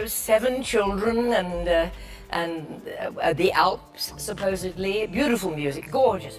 7 children and the Alps, supposedly. Beautiful music, gorgeous.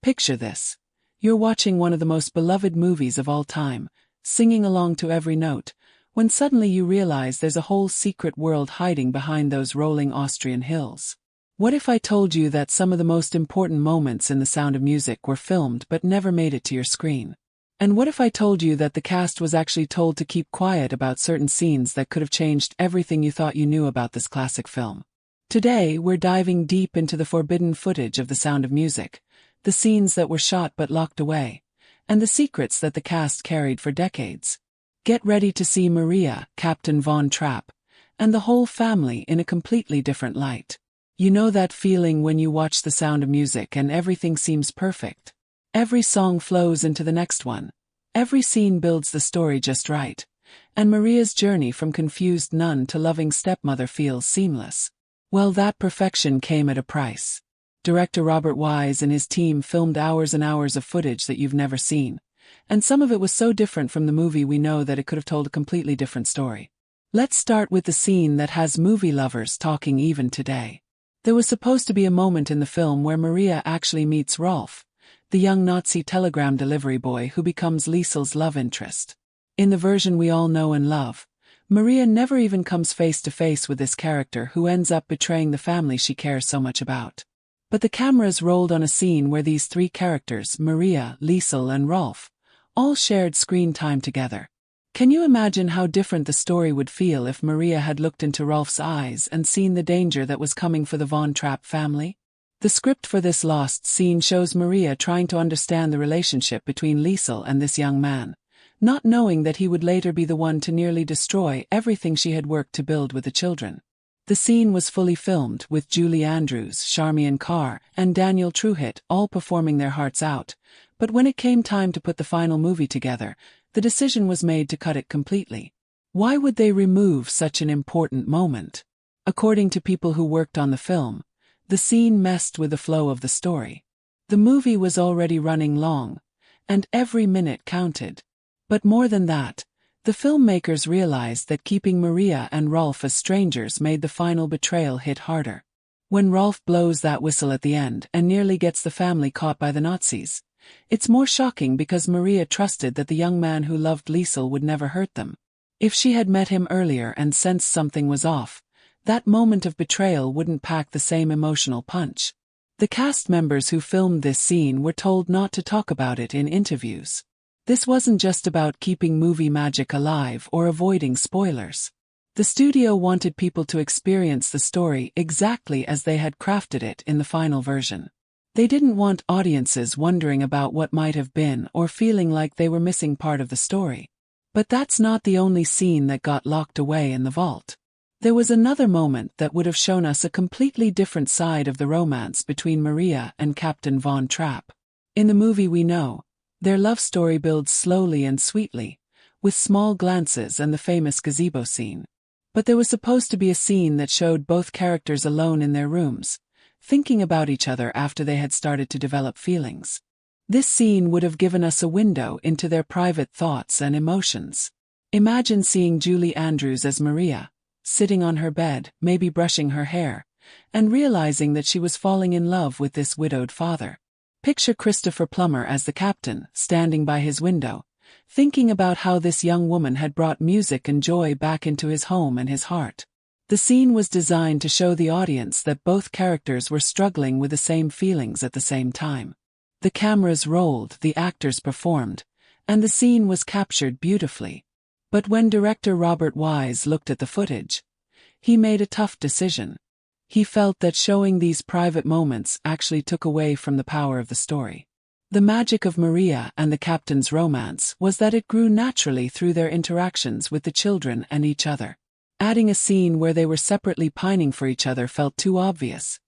Picture this. You're watching one of the most beloved movies of all time, singing along to every note, when suddenly you realize there's a whole secret world hiding behind those rolling Austrian hills. What if I told you that some of the most important moments in The Sound of Music were filmed but never made it to your screen? And what if I told you that the cast was actually told to keep quiet about certain scenes that could have changed everything you thought you knew about this classic film? Today, we're diving deep into the forbidden footage of The Sound of Music, the scenes that were shot but locked away, and the secrets that the cast carried for decades. Get ready to see Maria, Captain Von Trapp, and the whole family in a completely different light. You know that feeling when you watch The Sound of Music and everything seems perfect? Every song flows into the next one. Every scene builds the story just right. And Maria's journey from confused nun to loving stepmother feels seamless. Well, that perfection came at a price. Director Robert Wise and his team filmed hours and hours of footage that you've never seen. And some of it was so different from the movie we know that it could have told a completely different story. Let's start with the scene that has movie lovers talking even today. There was supposed to be a moment in the film where Maria actually meets Rolf, the young Nazi telegram delivery boy who becomes Liesel's love interest. In the version we all know and love, Maria never even comes face to face with this character who ends up betraying the family she cares so much about. But the cameras rolled on a scene where these three characters, Maria, Liesel and Rolf, all shared screen time together. Can you imagine how different the story would feel if Maria had looked into Rolf's eyes and seen the danger that was coming for the Von Trapp family? The script for this lost scene shows Maria trying to understand the relationship between Liesel and this young man, not knowing that he would later be the one to nearly destroy everything she had worked to build with the children. The scene was fully filmed, with Julie Andrews, Charmian Carr, and Daniel Truhit all performing their hearts out, but when it came time to put the final movie together, the decision was made to cut it completely. Why would they remove such an important moment? According to people who worked on the film, the scene messed with the flow of the story. The movie was already running long, and every minute counted. But more than that, the filmmakers realized that keeping Maria and Rolf as strangers made the final betrayal hit harder. When Rolf blows that whistle at the end and nearly gets the family caught by the Nazis, it's more shocking because Maria trusted that the young man who loved Liesel would never hurt them. If she had met him earlier and sensed something was off, that moment of betrayal wouldn't pack the same emotional punch. The cast members who filmed this scene were told not to talk about it in interviews. This wasn't just about keeping movie magic alive or avoiding spoilers. The studio wanted people to experience the story exactly as they had crafted it in the final version. They didn't want audiences wondering about what might have been or feeling like they were missing part of the story. But that's not the only scene that got locked away in the vault. There was another moment that would have shown us a completely different side of the romance between Maria and Captain Von Trapp. In the movie we know, their love story builds slowly and sweetly, with small glances and the famous gazebo scene. But there was supposed to be a scene that showed both characters alone in their rooms, thinking about each other after they had started to develop feelings. This scene would have given us a window into their private thoughts and emotions. Imagine seeing Julie Andrews as Maria, sitting on her bed, maybe brushing her hair, and realizing that she was falling in love with this widowed father. Picture Christopher Plummer as the captain, standing by his window, thinking about how this young woman had brought music and joy back into his home and his heart. The scene was designed to show the audience that both characters were struggling with the same feelings at the same time. The cameras rolled, the actors performed, and the scene was captured beautifully. But when director Robert Wise looked at the footage, he made a tough decision. He felt that showing these private moments actually took away from the power of the story. The magic of Maria and the captain's romance was that it grew naturally through their interactions with the children and each other. Adding a scene where they were separately pining for each other felt too obvious,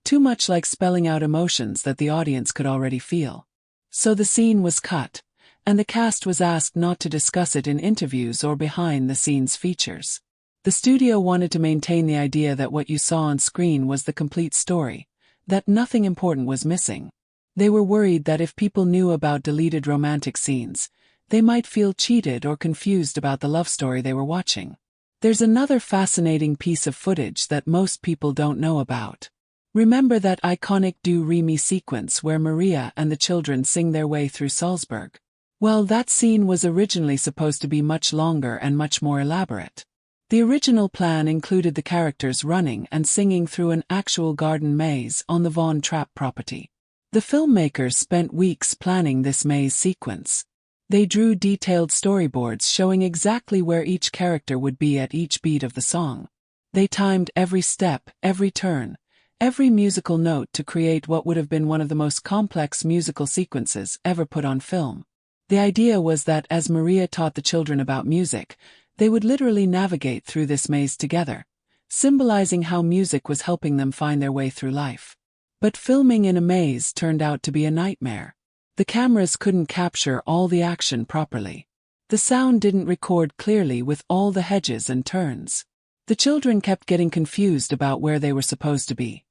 too much like spelling out emotions that the audience could already feel. So the scene was cut, and the cast was asked not to discuss it in interviews or behind-the-scenes features. The studio wanted to maintain the idea that what you saw on screen was the complete story, that nothing important was missing. They were worried that if people knew about deleted romantic scenes, they might feel cheated or confused about the love story they were watching. There's another fascinating piece of footage that most people don't know about. Remember that iconic Do Re Mi sequence where Maria and the children sing their way through Salzburg? Well, that scene was originally supposed to be much longer and much more elaborate. The original plan included the characters running and singing through an actual garden maze on the Von Trapp property. The filmmakers spent weeks planning this maze sequence. They drew detailed storyboards showing exactly where each character would be at each beat of the song. They timed every step, every turn, every musical note to create what would have been one of the most complex musical sequences ever put on film. The idea was that as Maria taught the children about music, they would literally navigate through this maze together, symbolizing how music was helping them find their way through life. But filming in a maze turned out to be a nightmare. The cameras couldn't capture all the action properly. The sound didn't record clearly with all the hedges and turns. The children kept getting confused about where they were supposed to be,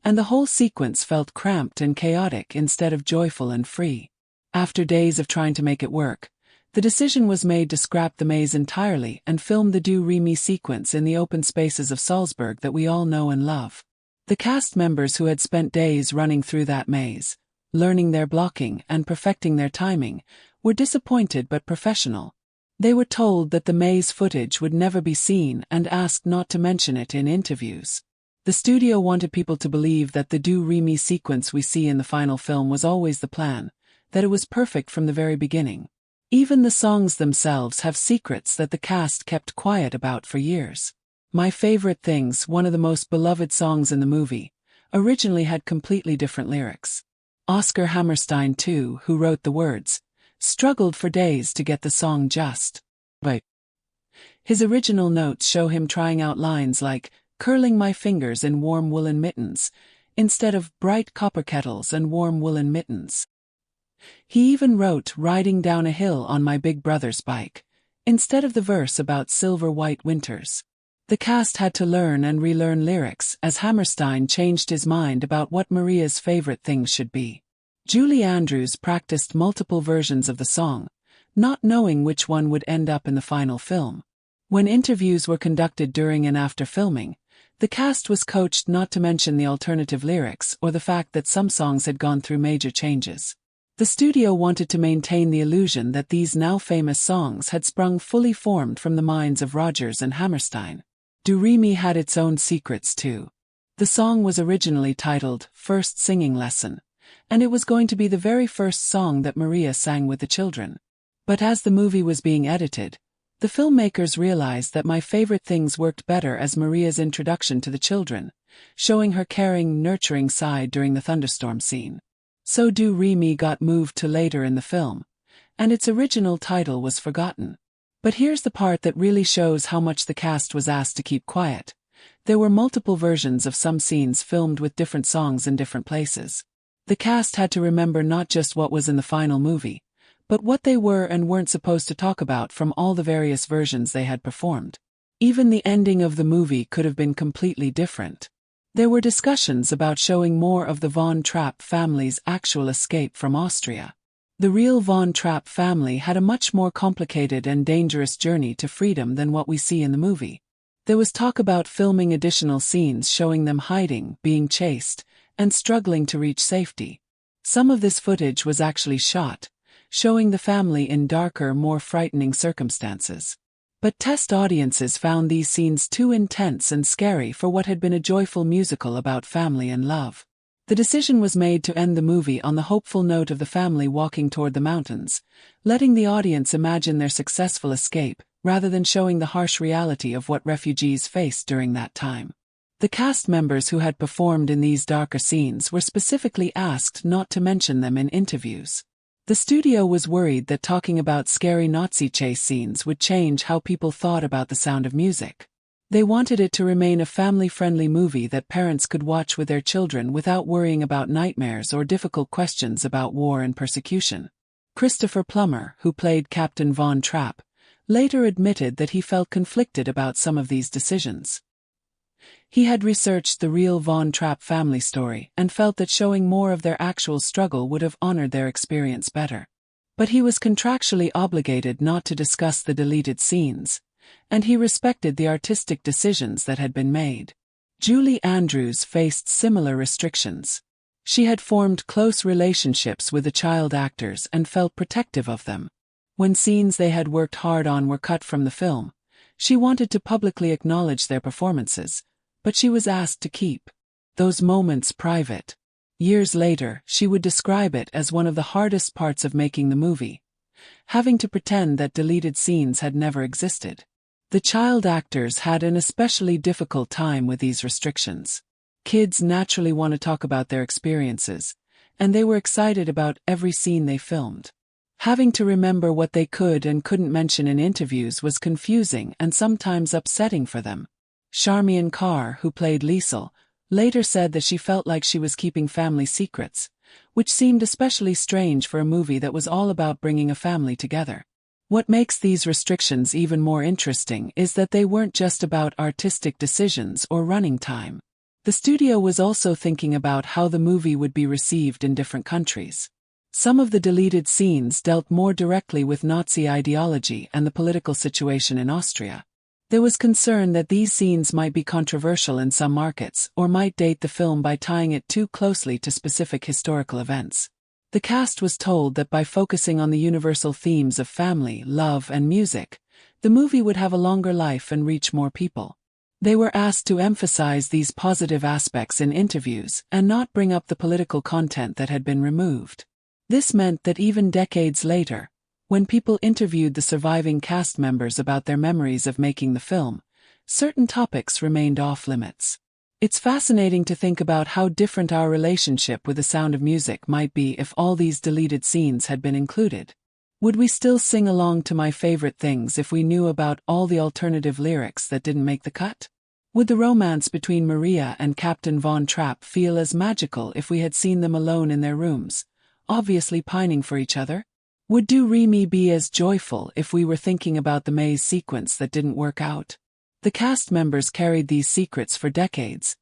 and the whole sequence felt cramped and chaotic instead of joyful and free. After days of trying to make it work, the decision was made to scrap the maze entirely and film the Do Re Mi sequence in the open spaces of Salzburg that we all know and love. The cast members who had spent days running through that maze, learning their blocking and perfecting their timing, were disappointed but professional. They were told that the maze footage would never be seen and asked not to mention it in interviews. The studio wanted people to believe that the Do Re Mi sequence we see in the final film was always the plan, that it was perfect from the very beginning. Even the songs themselves have secrets that the cast kept quiet about for years. My Favorite Things, one of the most beloved songs in the movie, originally had completely different lyrics. Oscar Hammerstein, too, who wrote the words, struggled for days to get the song just right. His original notes show him trying out lines like, curling my fingers in warm woolen mittens, instead of bright copper kettles and warm woolen mittens. He even wrote riding down a hill on my big brother's bike, instead of the verse about silver white winters. The cast had to learn and relearn lyrics as Hammerstein changed his mind about what Maria's favorite things should be. Julie Andrews practiced multiple versions of the song, not knowing which one would end up in the final film. When interviews were conducted during and after filming, the cast was coached not to mention the alternative lyrics or the fact that some songs had gone through major changes. The studio wanted to maintain the illusion that these now famous songs had sprung fully formed from the minds of Rodgers and Hammerstein. Do Re Mi had its own secrets too. The song was originally titled First Singing Lesson, and it was going to be the very first song that Maria sang with the children. But as the movie was being edited, the filmmakers realized that My Favorite Things worked better as Maria's introduction to the children, showing her caring, nurturing side during the thunderstorm scene. So Do Re Mi got moved to later in the film, and its original title was forgotten. But here's the part that really shows how much the cast was asked to keep quiet. There were multiple versions of some scenes filmed with different songs in different places. The cast had to remember not just what was in the final movie, but what they were and weren't supposed to talk about from all the various versions they had performed. Even the ending of the movie could have been completely different. There were discussions about showing more of the Von Trapp family's actual escape from Austria. The real Von Trapp family had a much more complicated and dangerous journey to freedom than what we see in the movie. There was talk about filming additional scenes showing them hiding, being chased, and struggling to reach safety. Some of this footage was actually shot, showing the family in darker, more frightening circumstances. But test audiences found these scenes too intense and scary for what had been a joyful musical about family and love. The decision was made to end the movie on the hopeful note of the family walking toward the mountains, letting the audience imagine their successful escape, rather than showing the harsh reality of what refugees faced during that time. The cast members who had performed in these darker scenes were specifically asked not to mention them in interviews. The studio was worried that talking about scary Nazi chase scenes would change how people thought about the Sound of Music. They wanted it to remain a family-friendly movie that parents could watch with their children without worrying about nightmares or difficult questions about war and persecution. Christopher Plummer, who played Captain Von Trapp, later admitted that he felt conflicted about some of these decisions. He had researched the real Von Trapp family story and felt that showing more of their actual struggle would have honored their experience better. But he was contractually obligated not to discuss the deleted scenes, and he respected the artistic decisions that had been made. Julie Andrews faced similar restrictions. She had formed close relationships with the child actors and felt protective of them. When scenes they had worked hard on were cut from the film, she wanted to publicly acknowledge their performances, but she was asked to keep those moments private. Years later, she would describe it as one of the hardest parts of making the movie, having to pretend that deleted scenes had never existed. The child actors had an especially difficult time with these restrictions. Kids naturally want to talk about their experiences, and they were excited about every scene they filmed. Having to remember what they could and couldn't mention in interviews was confusing and sometimes upsetting for them. Charmian Carr, who played Liesel, later said that she felt like she was keeping family secrets, which seemed especially strange for a movie that was all about bringing a family together. What makes these restrictions even more interesting is that they weren't just about artistic decisions or running time. The studio was also thinking about how the movie would be received in different countries. Some of the deleted scenes dealt more directly with Nazi ideology and the political situation in Austria. There was concern that these scenes might be controversial in some markets or might date the film by tying it too closely to specific historical events. The cast was told that by focusing on the universal themes of family, love, and music, the movie would have a longer life and reach more people. They were asked to emphasize these positive aspects in interviews and not bring up the political content that had been removed. This meant that even decades later, when people interviewed the surviving cast members about their memories of making the film, certain topics remained off-limits. It's fascinating to think about how different our relationship with The Sound of Music might be if all these deleted scenes had been included. Would we still sing along to My Favorite Things if we knew about all the alternative lyrics that didn't make the cut? Would the romance between Maria and Captain Von Trapp feel as magical if we had seen them alone in their rooms, obviously pining for each other? Would Do Re Mi be as joyful if we were thinking about the maze sequence that didn't work out? The cast members carried these secrets for decades,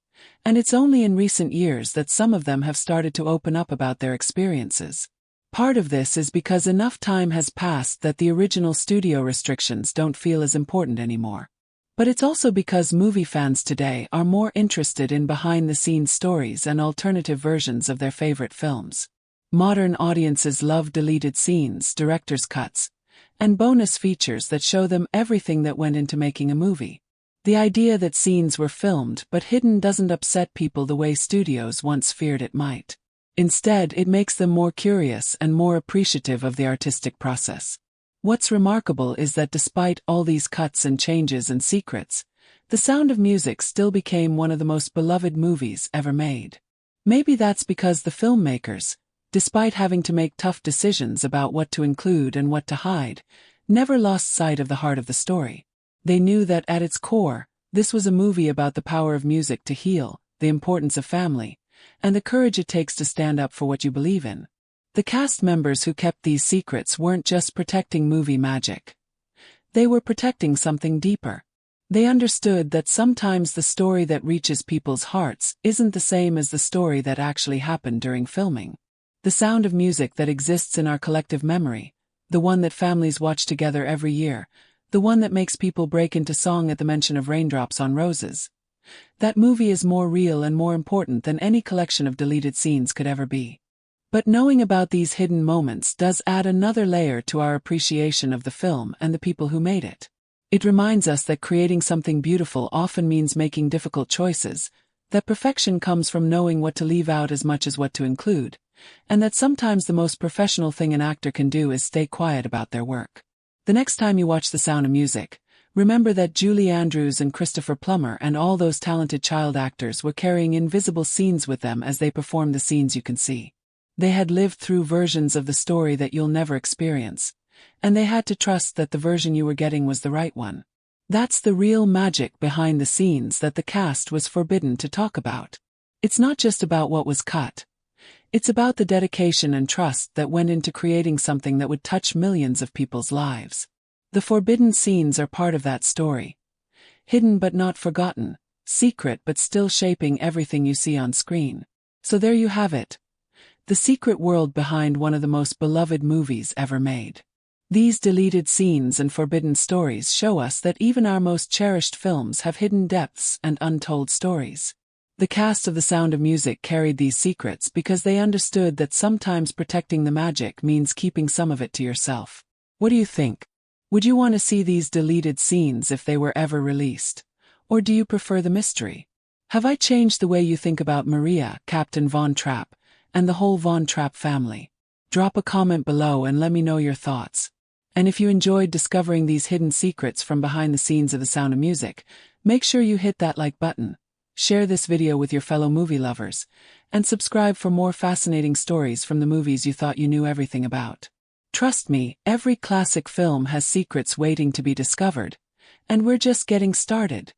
and it's only in recent years that some of them have started to open up about their experiences. Part of this is because enough time has passed that the original studio restrictions don't feel as important anymore. But it's also because movie fans today are more interested in behind-the-scenes stories and alternative versions of their favorite films. Modern audiences love deleted scenes, director's cuts, and bonus features that show them everything that went into making a movie. The idea that scenes were filmed but hidden doesn't upset people the way studios once feared it might. Instead, it makes them more curious and more appreciative of the artistic process. What's remarkable is that despite all these cuts and changes and secrets, The Sound of Music still became one of the most beloved movies ever made. Maybe that's because the filmmakers, despite having to make tough decisions about what to include and what to hide, never lost sight of the heart of the story. They knew that at its core, this was a movie about the power of music to heal, the importance of family, and the courage it takes to stand up for what you believe in. The cast members who kept these secrets weren't just protecting movie magic. They were protecting something deeper. They understood that sometimes the story that reaches people's hearts isn't the same as the story that actually happened during filming. The sound of music that exists in our collective memory, the one that families watch together every year, the one that makes people break into song at the mention of Raindrops on Roses. That movie is more real and more important than any collection of deleted scenes could ever be. But knowing about these hidden moments does add another layer to our appreciation of the film and the people who made it. It reminds us that creating something beautiful often means making difficult choices, that perfection comes from knowing what to leave out as much as what to include, and that sometimes the most professional thing an actor can do is stay quiet about their work. The next time you watch The Sound of Music, remember that Julie Andrews and Christopher Plummer and all those talented child actors were carrying invisible scenes with them as they performed the scenes you can see. They had lived through versions of the story that you'll never experience, and they had to trust that the version you were getting was the right one. That's the real magic behind the scenes that the cast was forbidden to talk about. It's not just about what was cut. It's about the dedication and trust that went into creating something that would touch millions of people's lives. The forbidden scenes are part of that story. Hidden but not forgotten, secret but still shaping everything you see on screen. So there you have it. The secret world behind one of the most beloved movies ever made. These deleted scenes and forbidden stories show us that even our most cherished films have hidden depths and untold stories. The cast of The Sound of Music carried these secrets because they understood that sometimes protecting the magic means keeping some of it to yourself. What do you think? Would you want to see these deleted scenes if they were ever released? Or do you prefer the mystery? Have I changed the way you think about Maria, Captain Von Trapp, and the whole Von Trapp family? Drop a comment below and let me know your thoughts. And if you enjoyed discovering these hidden secrets from behind the scenes of The Sound of Music, make sure you hit that like button, share this video with your fellow movie lovers, and subscribe for more fascinating stories from the movies you thought you knew everything about. Trust me, every classic film has secrets waiting to be discovered, and we're just getting started.